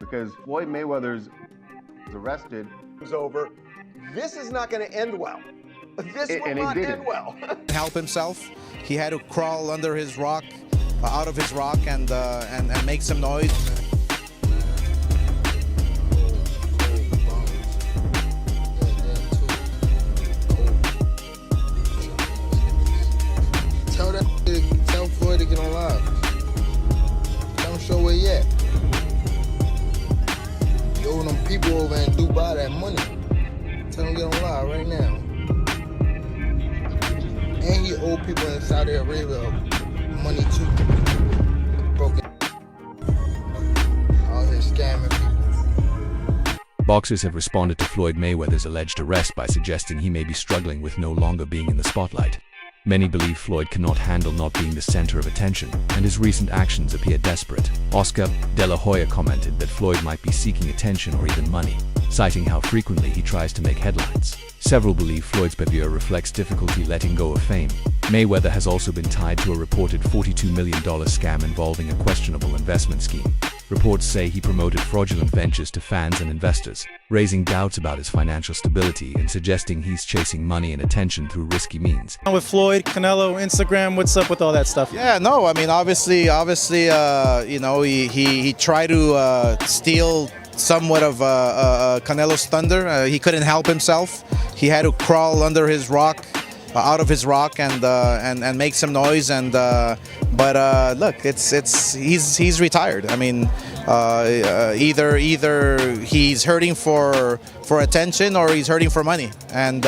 because Floyd Mayweather's arrested. It's over. This is not going to end well. This will not end well. Help himself. He had to crawl under his rock, out of his rock, and make some noise. Tell Floyd to get on live. Tell him show where he at. He owe them people over in Dubai that money. Tell him to get on live right now. And he owe people in Saudi Arabia money too. Broken. Out here scamming people. Boxers have responded to Floyd Mayweather's alleged arrest by suggesting he may be struggling with no longer being in the spotlight. Many believe Floyd cannot handle not being the center of attention, and his recent actions appear desperate. Oscar De La Hoya commented that Floyd might be seeking attention or even money, citing how frequently he tries to make headlines. Several believe Floyd's behavior reflects difficulty letting go of fame. Mayweather has also been tied to a reported $42 million scam involving a questionable investment scheme. Reports say he promoted fraudulent ventures to fans and investors, raising doubts about his financial stability and suggesting he's chasing money and attention through risky means. With Floyd, Canelo, Instagram, what's up with all that stuff? Yeah, no, I mean, obviously, you know, he tried to steal somewhat of Canelo's thunder. He couldn't help himself. He had to crawl under his rock, out of his rock, and make some noise. But look, he's retired. I mean, either he's hurting for attention or he's hurting for money. And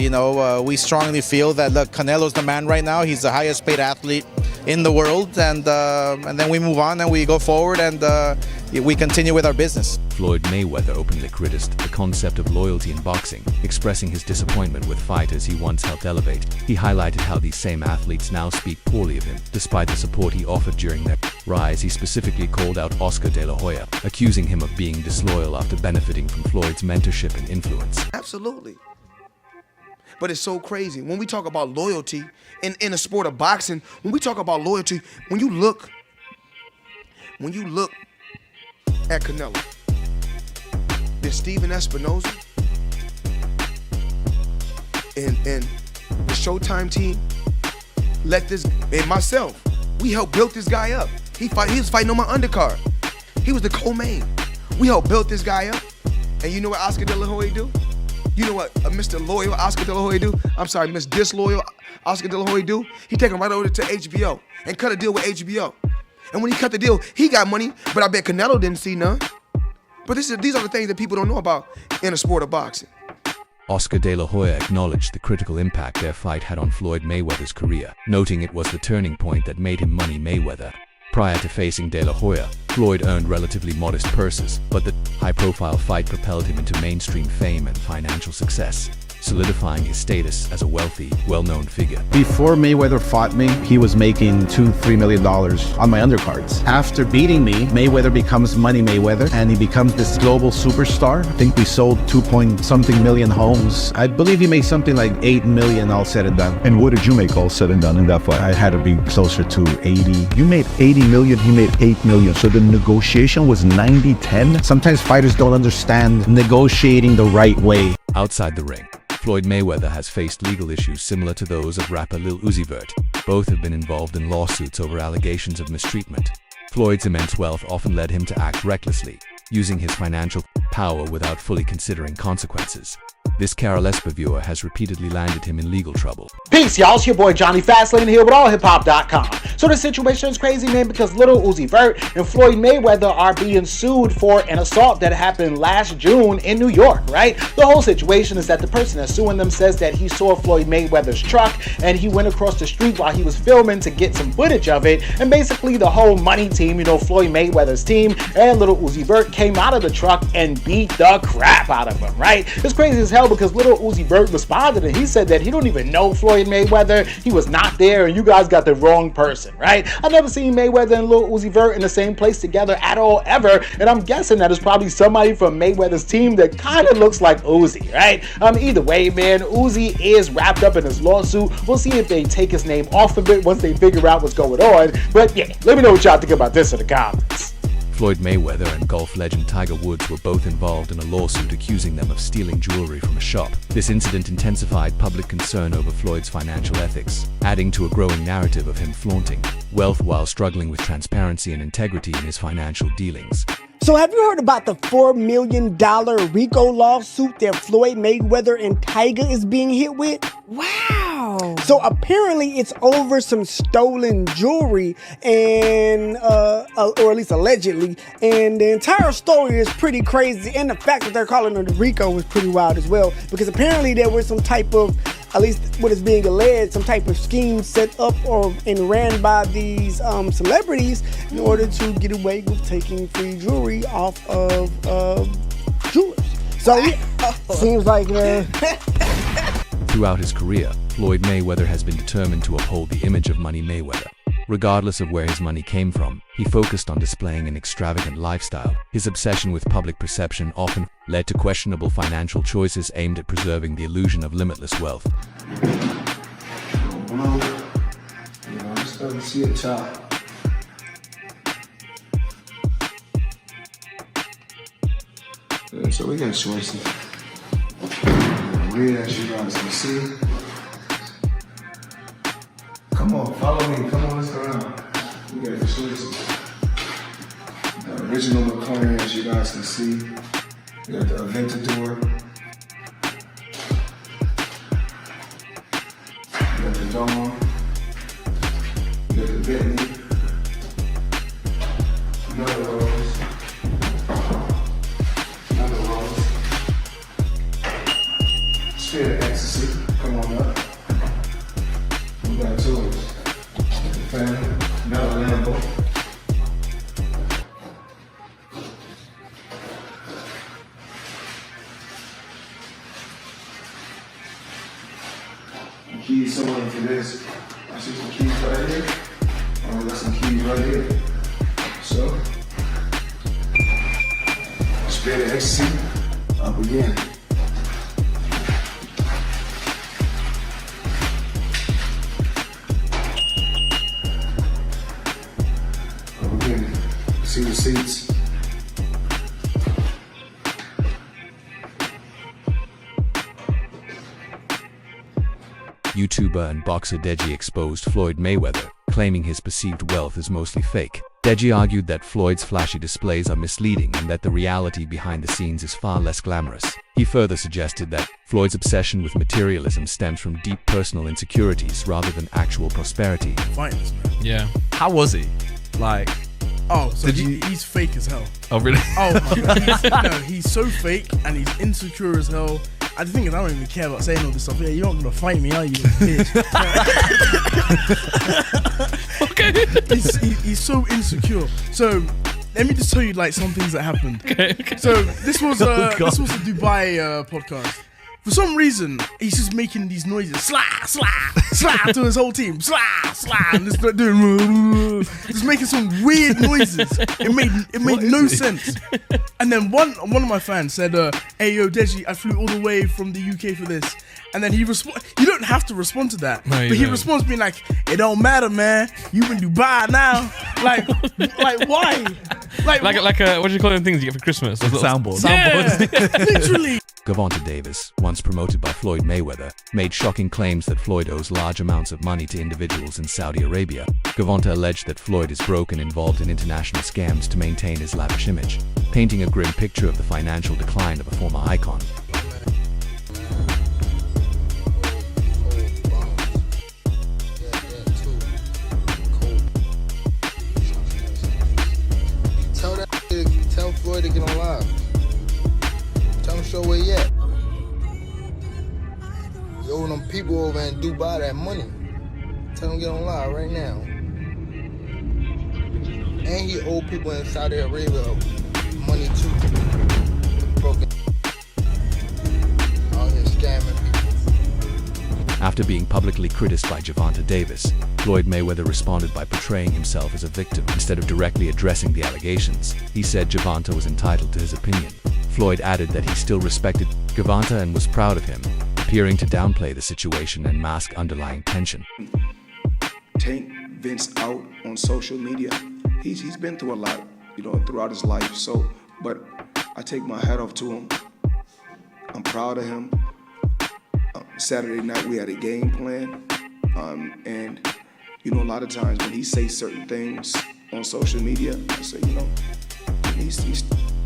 you know, we strongly feel that, look, Canelo's the man right now. He's the highest paid athlete in the world, and then we move on and we go forward and we continue with our business. Floyd Mayweather openly criticized the concept of loyalty in boxing, expressing his disappointment with fighters he once helped elevate. He highlighted how these same athletes now speak poorly of him, despite the support he offered during their rise. He specifically called out Oscar De La Hoya, accusing him of being disloyal after benefiting from Floyd's mentorship and influence. Absolutely. But it's so crazy. When we talk about loyalty in the sport of boxing, when we talk about loyalty, when you look at Canelo, there's Steven Espinoza and the Showtime team let this, and myself, we helped build this guy up. He was fighting on my undercard. He was the co-main. We helped build this guy up. And you know what Oscar De La Hoya do? You know what Mr. Loyal Oscar De La Hoya do? I'm sorry, Mr. Disloyal Oscar De La Hoya do? He take him right over to HBO and cut a deal with HBO. And when he cut the deal, he got money, but I bet Canelo didn't see none. But these are the things that people don't know about in the sport of boxing. Oscar De La Hoya acknowledged the critical impact their fight had on Floyd Mayweather's career, noting it was the turning point that made him Money Mayweather. Prior to facing De La Hoya, Floyd earned relatively modest purses, but the high-profile fight propelled him into mainstream fame and financial success, solidifying his status as a wealthy, well-known figure. Before Mayweather fought me, he was making $2-3 million on my undercards. After beating me, Mayweather becomes Money Mayweather, and he becomes this global superstar. I think we sold 2-point-something million homes. I believe he made something like $8 million all said and done. And what did you make all said and done in that fight? I had to be closer to 80. You made 80 million, he made 8 million. So the negotiation was 90-10? Sometimes fighters don't understand negotiating the right way. Outside the ring, Floyd Mayweather has faced legal issues similar to those of rapper Lil Uzi Vert. Both have been involved in lawsuits over allegations of mistreatment. Floyd's immense wealth often led him to act recklessly, using his financial power without fully considering consequences. This careless behavior has repeatedly landed him in legal trouble. Peace, y'all. It's your boy Johnny Fastlane here with allhiphop.com. So the situation is crazy, man, because Lil Uzi Vert and Floyd Mayweather are being sued for an assault that happened last June in New York, right? The whole situation is that the person that's suing them says that he saw Floyd Mayweather's truck and he went across the street while he was filming to get some footage of it. And basically the whole money team, you know, Floyd Mayweather's team and Lil Uzi Vert came out of the truck and beat the crap out of him, right? It's crazy as hell because Lil Uzi Vert responded and he said that he don't even know Floyd Mayweather. He was not there and you guys got the wrong person, right? I've never seen Mayweather and Lil Uzi Vert in the same place together at all ever, and I'm guessing that it's probably somebody from Mayweather's team that kind of looks like Uzi, right? Either way, man, Uzi is wrapped up in his lawsuit. We'll see if they take his name off of it once they figure out what's going on. But yeah, let me know what y'all think about this in the comments. Floyd Mayweather and golf legend Tiger Woods were both involved in a lawsuit accusing them of stealing jewelry from a shop. This incident intensified public concern over Floyd's financial ethics, adding to a growing narrative of him flaunting wealth while struggling with transparency and integrity in his financial dealings. So have you heard about the $4 million RICO lawsuit that Floyd Mayweather and Tiger is being hit with? Wow. So apparently it's over some stolen jewelry and, or at least allegedly, and the entire story is pretty crazy, and the fact that they're calling it RICO is pretty wild as well, because apparently there was some type of, at least what is being alleged, some type of scheme set up and ran by these celebrities in order to get away with taking free jewelry off of jewelers. So seems like Throughout his career, Floyd Mayweather has been determined to uphold the image of Money Mayweather. Regardless of where his money came from, he focused on displaying an extravagant lifestyle. His obsession with public perception often led to questionable financial choices aimed at preserving the illusion of limitless wealth. Just let me see a top. Yeah, so we got choices. Red, as you guys can see. Come on, follow me. Come on, let's go around. We got the choices. The original McLaren, as you guys can see. We got the Aventador. We got the Dawn. We got the Bentley. Another Rose. Another Rose. Spirit of Ecstasy. Come on up. We got tours. The family. Another Lambo. Keys somewhere into this. I see some keys right here. Oh, we got some keys right here. So, Spirit of Ecstasy, up again. Up again. See the seats. YouTuber and boxer Deji exposed Floyd Mayweather, claiming his perceived wealth is mostly fake. Deji argued that Floyd's flashy displays are misleading and that the reality behind the scenes is far less glamorous. He further suggested that Floyd's obsession with materialism stems from deep personal insecurities rather than actual prosperity. Finance, man. Yeah. How was he? Like, oh, so he's fake as hell. Oh, really? Oh my god. He's so fake and he's insecure as hell. The thing is, I don't even care about saying all this stuff. Yeah, you're not gonna fight me, are you, bitch? Okay. He's so insecure. So let me just tell you like some things that happened. Okay. So this was the Dubai podcast. For some reason, he's just making these noises, slap, slap, slap to his whole team, slap, slap, and just making some weird noises. It made no sense. And then one of my fans said, "Hey yo, Deji, I flew all the way from the UK for this." And then he you don't have to respond to that, no, but he responds being like, "It don't matter, man. You in Dubai now." Like why? Like what do you call them things you get for Christmas? Soundboards. Yeah, literally. Gervonta Davis, once promoted by Floyd Mayweather, made shocking claims that Floyd owes large amounts of money to individuals in Saudi Arabia. Gervonta alleged that Floyd is broke and involved in international scams to maintain his lavish image, painting a grim picture of the financial decline of a former icon. Tell Floyd to get on live. Tell him to show where he at. You owe them people over in Dubai that money. Tell him to get on live right now. And he owe people in Saudi Arabia money too. Broken. Out here scamming people. After being publicly criticized by Gervonta Davis, Floyd Mayweather responded by portraying himself as a victim instead of directly addressing the allegations. He said Gervonta was entitled to his opinion. Floyd added that he still respected Gervonta and was proud of him, appearing to downplay the situation and mask underlying tension. Take Vince out on social media. He's been through a lot. throughout his life. So, but I take my hat off to him. I'm proud of him. Saturday night we had a game plan, and a lot of times when he says certain things on social media, I say,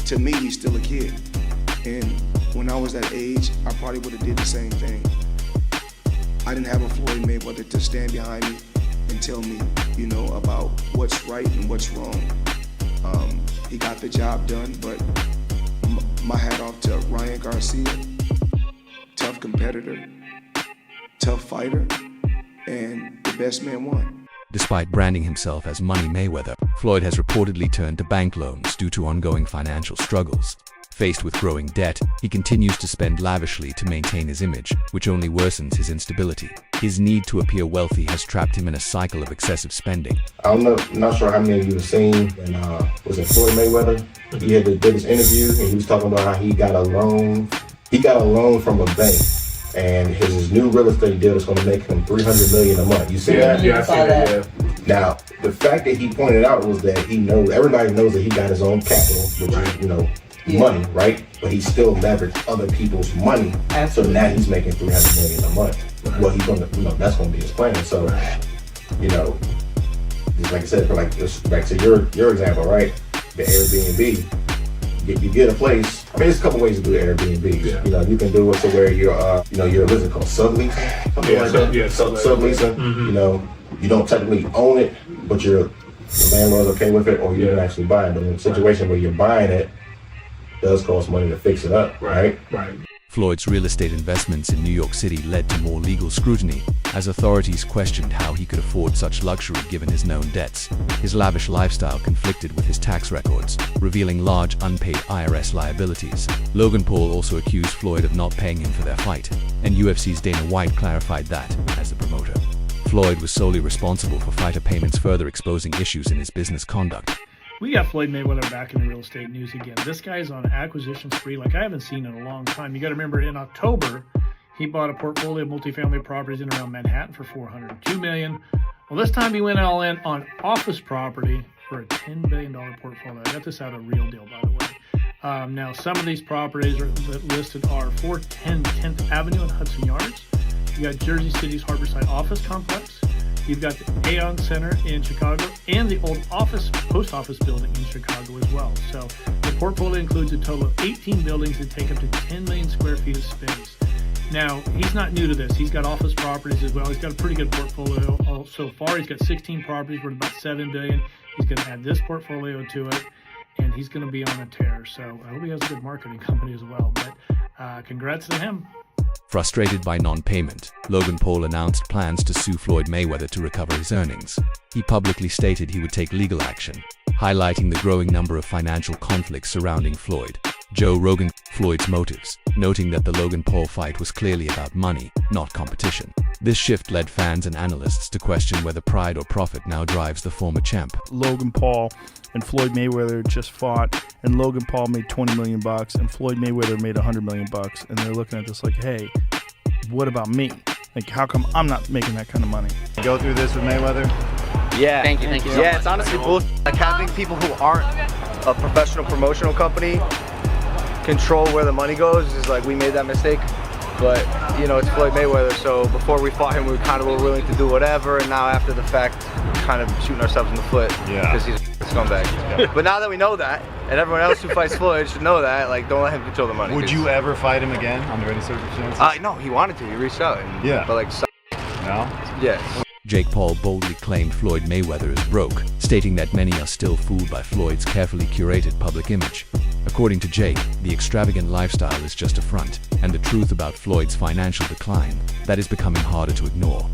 to me he's still a kid. And when I was that age, I probably would have did the same thing. I didn't have a Floyd Mayweather to stand behind me and tell me, about what's right and what's wrong. He got the job done, but my hat off to Ryan Garcia. Tough competitor, tough fighter, and the best man won. Despite branding himself as Money Mayweather, Floyd has reportedly turned to bank loans due to ongoing financial struggles. Faced with growing debt, he continues to spend lavishly to maintain his image, which only worsens his instability. His need to appear wealthy has trapped him in a cycle of excessive spending. I'm not sure how many of you have seen, was it Floyd Mayweather? He did his interview, and he was talking about how he got a loan. He got a loan from a bank, and his new real estate deal is going to make him $300 million a month. You see that? Yeah, I see that. Yeah. Now, the fact that he pointed out was that everybody knows that he got his own capital, which is, money, right? But he still leveraged other people's money. So now he's making $300 million a month. Well, he's going to, that's going to be his plan. So, like I said, back to your example, right? The Airbnb. You get a place. I mean, there's a couple ways to do Airbnb. Yeah. You can do it to where you're, what's it called, subleasing, something like that. Yeah, subleasing. Mm-hmm. You don't technically own it, but the landlord's okay with it, or you didn't actually buy it. But in a situation where you're buying it, does cost money to fix it up, right? Right. Floyd's real estate investments in New York City led to more legal scrutiny, as authorities questioned how he could afford such luxury given his known debts. His lavish lifestyle conflicted with his tax records, revealing large unpaid IRS liabilities. Logan Paul also accused Floyd of not paying him for their fight, and UFC's Dana White clarified that, as the promoter, Floyd was solely responsible for fighter payments, further exposing issues in his business conduct. We got Floyd Mayweather back in the real estate news again. This guy's on an acquisition spree like I haven't seen in a long time. You got to remember, in October, he bought a portfolio of multifamily properties in and around Manhattan for $402 million. Well, this time he went all in on office property for a $10 billion portfolio. I got this out of Real Deal, by the way. Now, some of these properties listed are 410 10th Avenue and Hudson Yards. You got Jersey City's Harborside Office Complex. You've got the Aon Center in Chicago and the old post office building in Chicago as well. So the portfolio includes a total of 18 buildings that take up to 10 million square feet of space. Now, he's not new to this. He's got office properties as well. He's got a pretty good portfolio so far. He's got 16 properties worth about $7 billion. He's going to add this portfolio to it, and he's going to be on a tear. So I hope he has a good marketing company as well. But congrats to him. Frustrated by non-payment, Logan Paul announced plans to sue Floyd Mayweather to recover his earnings. He publicly stated he would take legal action, highlighting the growing number of financial conflicts surrounding Floyd. Joe Rogan, Floyd's motives, noting that the Logan Paul fight was clearly about money, not competition. This shift led fans and analysts to question whether pride or profit now drives the former champ. Logan Paul and Floyd Mayweather just fought, and Logan Paul made $20 million, and Floyd Mayweather made $100 million, and they're looking at this like, hey, what about me? Like, how come I'm not making that kind of money? Go through this with Mayweather? Yeah. Thank you. Yeah, it's honestly bullshit. Like having people who aren't a professional promotional company control where the money goes is like, we made that mistake. But, it's Floyd Mayweather, so before we fought him, we kind of were willing to do whatever, and now after the fact, kind of shooting ourselves in the foot because he's a scumbag. Yeah. But now that we know that, and everyone else who fights Floyd should know that, like, don't let him control the money. Would you ever fight him again under any circumstances? No, he wanted to. He reached out. But, like, no? Yeah. Jake Paul boldly claimed Floyd Mayweather is broke, stating that many are still fooled by Floyd's carefully curated public image. According to Jake, the extravagant lifestyle is just a front, and the truth about Floyd's financial decline, that is becoming harder to ignore.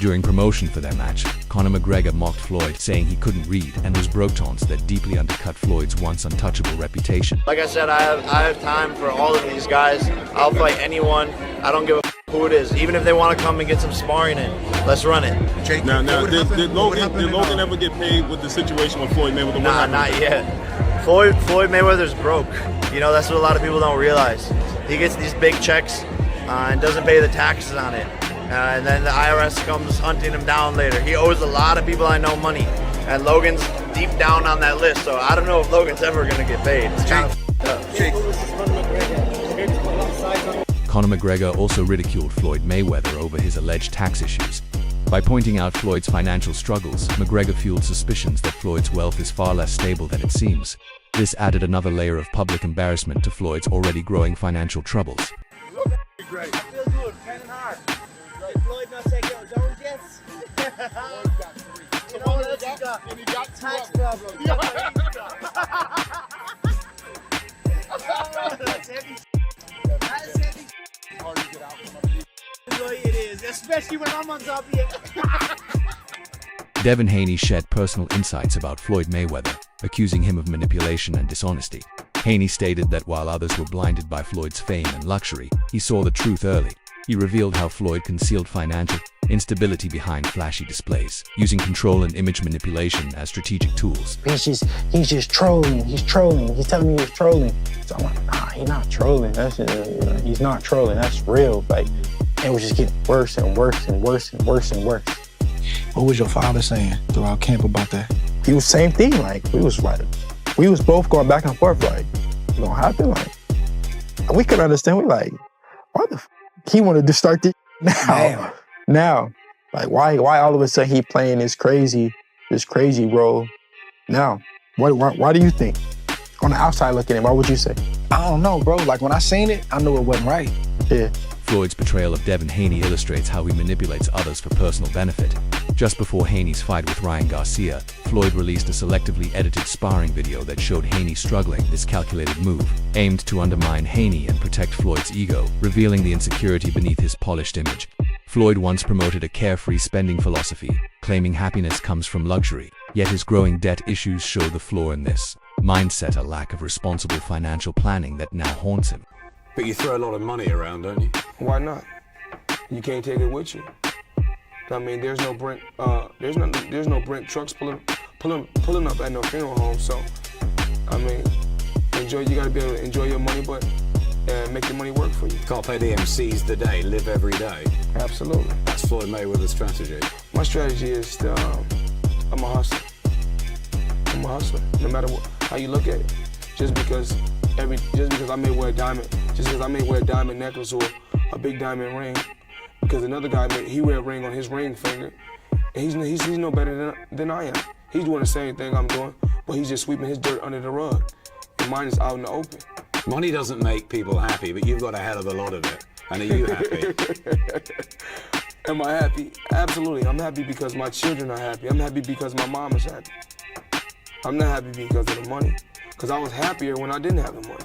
During promotion for their match, Conor McGregor mocked Floyd, saying he couldn't read and was broke taunts that deeply undercut Floyd's once untouchable reputation. Like I said, I have time for all of these guys. I'll fight anyone. I don't give a who it is. Even if they want to come and get some sparring in, let's run it. Jake, now did Logan ever get paid with the situation with Floyd Mayweather? Nah, not yet. Floyd Mayweather's broke. That's what a lot of people don't realize. He gets these big checks and doesn't pay the taxes on it. And then the IRS comes hunting him down later. He owes a lot of people I know money. and Logan's deep down on that list. So I don't know if Logan's ever gonna get paid. It's kind of up. Conor McGregor also ridiculed Floyd Mayweather over his alleged tax issues. By pointing out Floyd's financial struggles, McGregor fueled suspicions that Floyd's wealth is far less stable than it seems. This added another layer of public embarrassment to Floyd's already growing financial troubles. Great. I feel good, training hard. Did Floyd not take out his own jets? You know what else he got? And he got tax problems. That's heavy. That is heavy. Hard to get out from underneath. It is, especially when I'm on top of you. Devin Haney shared personal insights about Floyd Mayweather, accusing him of manipulation and dishonesty. Haney stated that while others were blinded by Floyd's fame and luxury, he saw the truth early. He revealed how Floyd concealed financial instability behind flashy displays, using control and image manipulation as strategic tools. He's just trolling. He's trolling. He's telling me he's trolling. So I'm like, nah, he's not trolling. He's not trolling. That's real. Like, it was just getting worse and worse and worse and worse and worse. What was your father saying throughout camp about that? He was same thing. Like, we was both going back and forth. Like, it gonna happen. Like, we could understand. We like, why the he wanted to start this now? Now, like, why all of a sudden he playing this crazy role now? Why do you think? On the outside looking in, why would you say? I don't know, bro. Like, when I seen it, I knew it wasn't right. Yeah. Floyd's portrayal of Devin Haney illustrates how he manipulates others for personal benefit. Just before Haney's fight with Ryan Garcia, Floyd released a selectively edited sparring video that showed Haney struggling. This calculated move aimed to undermine Haney and protect Floyd's ego, revealing the insecurity beneath his polished image. Floyd once promoted a carefree spending philosophy, claiming happiness comes from luxury, yet his growing debt issues show the flaw in this mindset, a lack of responsible financial planning that now haunts him. But you throw a lot of money around, don't you? Why not? You can't take it with you. I mean, there's no Brent trucks pulling up at no funeral home. So, I mean, you gotta be able to enjoy your money, but make your money work for you. Can't play the MCs the day, live every day. Absolutely. That's Floyd Mayweather's strategy. My strategy is to, I'm a hustler. I'm a hustler, no matter how you look at it. Just because I may wear a diamond necklace or a big diamond ring, because another guy he wear a ring on his ring finger, and he's no better than I am. He's doing the same thing I'm doing, but he's just sweeping his dirt under the rug, and mine is out in the open. Money doesn't make people happy, but you've got a hell of a lot of it. And are you happy? Am I happy? Absolutely. I'm happy because my children are happy. I'm happy because my mom is happy. I'm not happy because of the money, because I was happier when I didn't have the money.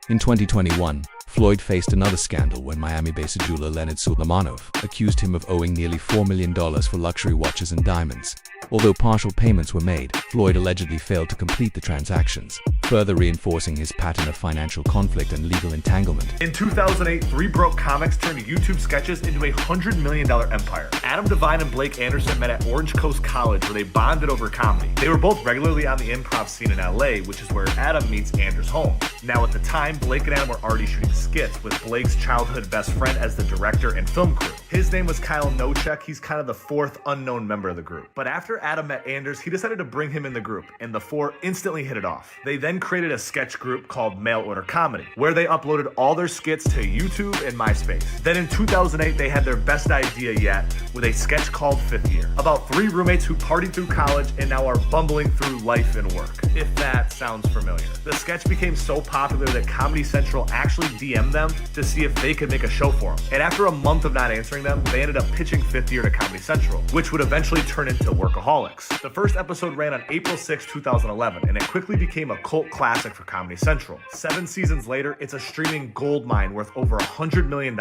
In 2021, Floyd faced another scandal when Miami-based jeweler Leonard Sulamanov accused him of owing nearly $4 million for luxury watches and diamonds. Although partial payments were made, Floyd allegedly failed to complete the transactions, further reinforcing his pattern of financial conflict and legal entanglement. In 2008, three broke comics turned YouTube sketches into a $100 million empire. Adam Devine and Blake Anderson met at Orange Coast College, where they bonded over comedy. They were both regularly on the improv scene in LA, which is where Adam meets Anders home. Now at the time, Blake and Adam were already shooting skits, with Blake's childhood best friend as the director and film crew. His name was Kyle Nochek. He's kind of the fourth unknown member of the group. But after Adam met Anders, he decided to bring him in the group, and the four instantly hit it off. They then created a sketch group called Mail Order Comedy, where they uploaded all their skits to YouTube and MySpace. Then in 2008, they had their best idea yet with a sketch called Fifth Year, about three roommates who partied through college and now are bumbling through life and work, if that sounds familiar. The sketch became so popular that Comedy Central actually DM'd them to see if they could make a show for them. And after a month of not answering them, they ended up pitching Fifth Year to Comedy Central, which would eventually turn into Workaholics. The first episode ran on April 6, 2011, and it quickly became a cult classic for Comedy Central. 7 seasons later, it's a streaming goldmine worth over $100 million.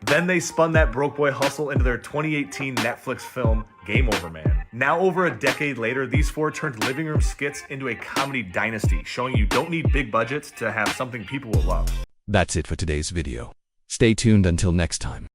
Then they spun that broke boy hustle into their 2018 Netflix film, Game Over Man. Now over a decade later, these four turned living room skits into a comedy dynasty, showing you don't need big budgets to have something people will love. That's it for today's video. Stay tuned until next time.